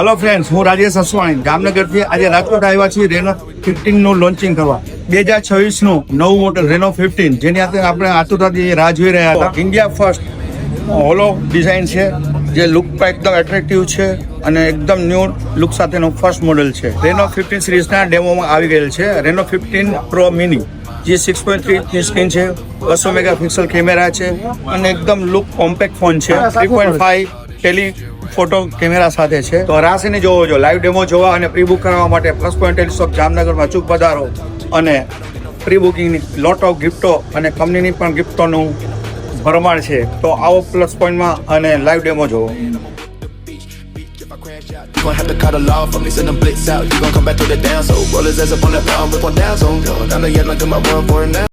Hello friends, હું રાજેશ અસવાણી જામનગરથી આજે રાજકોટ આવ્યા છીએ રેનો 15 નું લોન્ચિંગ કરવા. 2026 નું નવું મોડલ રેનો 15 જેની આપણે આતુરતાથી રાહ જોઈ રહ્યા હતા. ઇન્ડિયા ફર્સ્ટ હોલો ડિઝાઇન છે જે લુક પર એકદમ એટ્રેક્ટિવ છે અને એકદમ ન્યૂ લુક સાથેનું ફર્સ્ટ મોડલ છે. રેનો 15 સિરીઝના ડેમોમાં આવી ગયેલ છે. રેનો 15 પ્રો મિની જે 6.3 ઇંચની સ્ક્રીન છે, 200 મેગાપિક્સલ કેમેરા છે અને એકદમ લુક કોમ્પેક્ટ ફોન છે. 3.5 ટેલી ફોટો કેમેરા સાથે છે. તો રાશિને જોવો જો લાઈવ ડેમો જોવા અને પ્રી બુક કરવા માટે પ્લસ પોઈન્ટ ટેલિસ્કોપ જામનગરમાં અચૂક પધારો અને પ્રી બુકિંગની લોટ ઓફ ગિફ્ટો અને કંપનીની પણ ગિફ્ટોનું ભરમાર છે. તો આવો પ્લસ પોઈન્ટમાં અને લાઈવ ડેમો જોવો. You gon' have to call the law for me, send them blitz out. You gon' come back to the down, so rollers as up on the pound, whip on down zone. Down the yet like my 1 for now.